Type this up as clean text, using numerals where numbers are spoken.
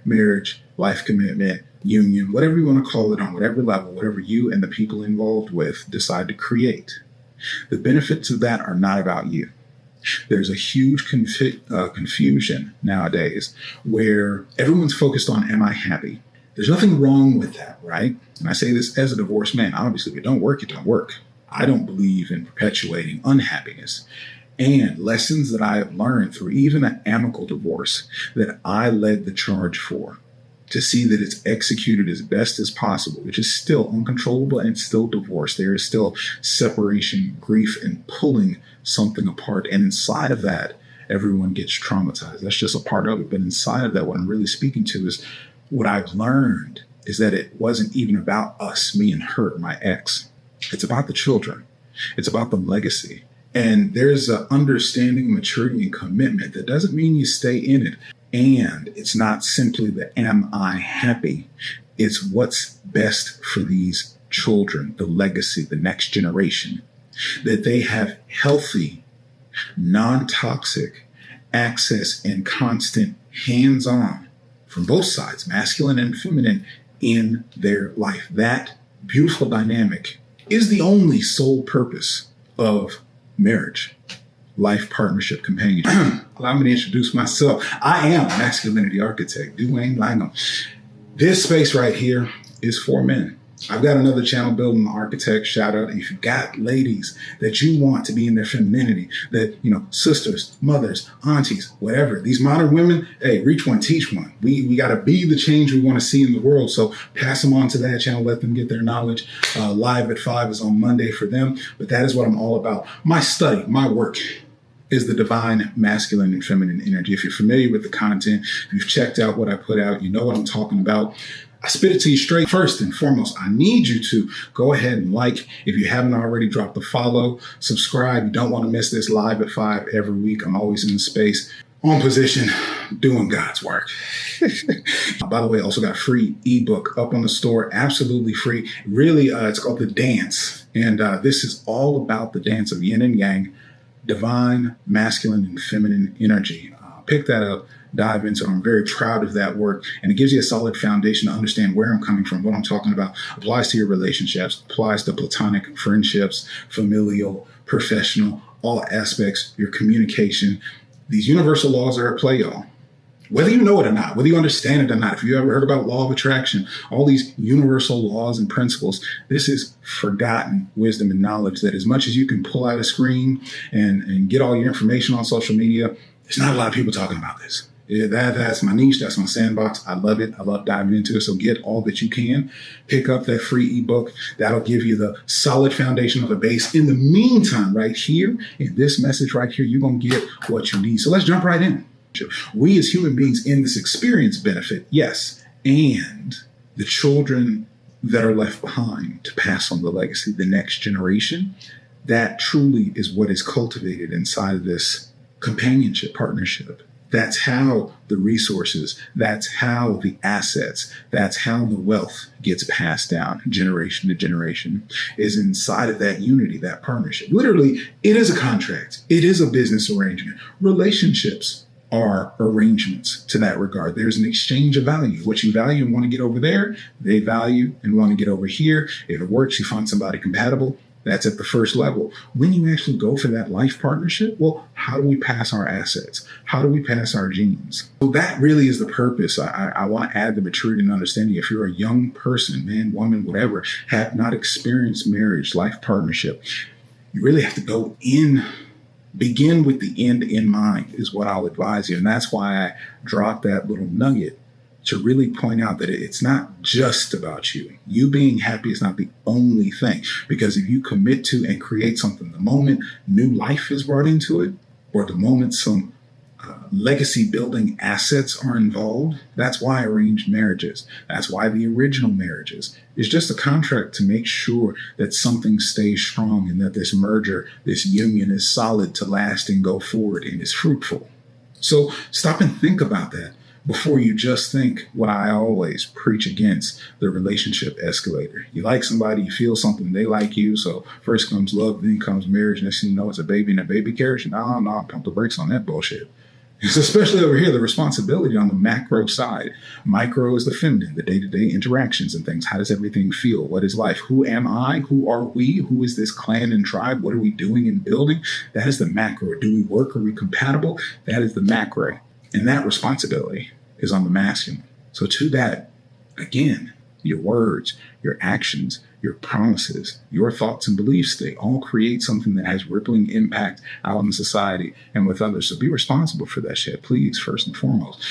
marriage, life commitment, union, whatever you want to call it, on whatever level, whatever you and the people involved with decide to create, the benefits of that are not about you. There's a huge confusion nowadays where everyone's focused on, am I happy? There's nothing wrong with that, right? And I say this as a divorced man. Obviously, if it don't work, it don't work. I don't believe in perpetuating unhappiness. And lessons that I have learned through even an amicable divorce that I led the charge for, to see that it's executed as best as possible, which is still uncontrollable and still divorce. There is still separation, grief, and pulling something apart. And inside of that, everyone gets traumatized. That's just a part of it. But inside of that, what I'm really speaking to is what I've learned is that it wasn't even about us, me and her, my ex. It's about the children. It's about the legacy. And there's an understanding, maturity, and commitment that doesn't mean you stay in it. And it's not simply the am I happy? It's what's best for these children, the legacy, the next generation, that they have healthy, non-toxic access and constant hands-on from both sides, masculine and feminine, in their life. That beautiful dynamic is the only sole purpose of marriage, life, partnership, companionship. Allow me to introduce myself. I am masculinity architect, Duwayne Langham. This space right here is for men. I've got another channel, Building the Architect. Shout out if you've got ladies that you want to be in their femininity, that, sisters, mothers, aunties, whatever. These modern women, hey, reach one, teach one. We got to be the change we want to see in the world. So pass them on to that channel. Let them get their knowledge. Live at 5 is on Monday for them. But that is what I'm all about. My study, my work is the divine masculine and feminine energy. If you're familiar with the content, if you've checked out what I put out, you know what I'm talking about. I spit it to you straight. First and foremost, I need you to go ahead and like. If you haven't already, drop the follow, subscribe. You don't want to miss this live at 5 every week. I'm always in the space, on position, doing God's work. By the way, I also got a free ebook up on the store, absolutely free. Really, it's called The Dance. And this is all about the dance of yin and yang, divine, masculine, and feminine energy. Pick that up. Dive into it. I'm very proud of that work, and it gives you a solid foundation to understand where I'm coming from, what I'm talking about. Applies to your relationships, applies to platonic friendships, familial, professional, all aspects, your communication. These universal laws are at play, y'all. Whether you know it or not, whether you understand it or not, if you ever heard about law of attraction, all these universal laws and principles, this is forgotten wisdom and knowledge that as much as you can pull out a screen and get all your information on social media, there's not a lot of people talking about this. Yeah, that's my niche. That's my sandbox. I love it. I love diving into it. So get all that you can. Pick up that free ebook. That'll give you the solid foundation of a base. In the meantime, right here, in this message right here, you're going to get what you need. So let's jump right in. We as human beings in this experience benefit, yes, and the children that are left behind to pass on the legacy, the next generation, that truly is what is cultivated inside of this companionship, partnership. That's how the resources, that's how the assets, that's how the wealth gets passed down generation to generation, is inside of that unity, that partnership. Literally, it is a contract. It is a business arrangement. Relationships are arrangements to that regard. There's an exchange of value. What you value and want to get over there, they value and want to get over here. If it works, you find somebody compatible. That's at the first level. When you actually go for that life partnership, well, how do we pass our assets? How do we pass our genes? So that really is the purpose. I want to add the maturity and understanding. If you're a young person, man, woman, whatever, have not experienced marriage, life partnership, you really have to go in, begin with the end in mind is what I'll advise you. And that's why I dropped that little nugget to really point out that it's not just about you. You being happy is not the only thing, because if you commit to and create something, the moment new life is brought into it, or the moment some legacy building assets are involved, that's why arranged marriages, that's why the original marriages is just a contract to make sure that something stays strong and that this merger, this union is solid to last and go forward and is fruitful. So stop and think about that before you just think what I always preach against, the relationship escalator. You like somebody, you feel something, they like you. So first comes love, then comes marriage. Next thing you know, it's a baby and a baby carriage. No, pump the brakes on that bullshit. It's especially over here, the responsibility on the macro side. Micro is the feminine, the day-to-day interactions and things. How does everything feel? What is life? Who am I? Who are we? Who is this clan and tribe? What are we doing and building? That is the macro. Do we work? Are we compatible? That is the macro. And that responsibility is on the masculine. So to that, again, your words, your actions, your promises, your thoughts and beliefs, they all create something that has rippling impact out in society and with others. So be responsible for that shit, please, first and foremost.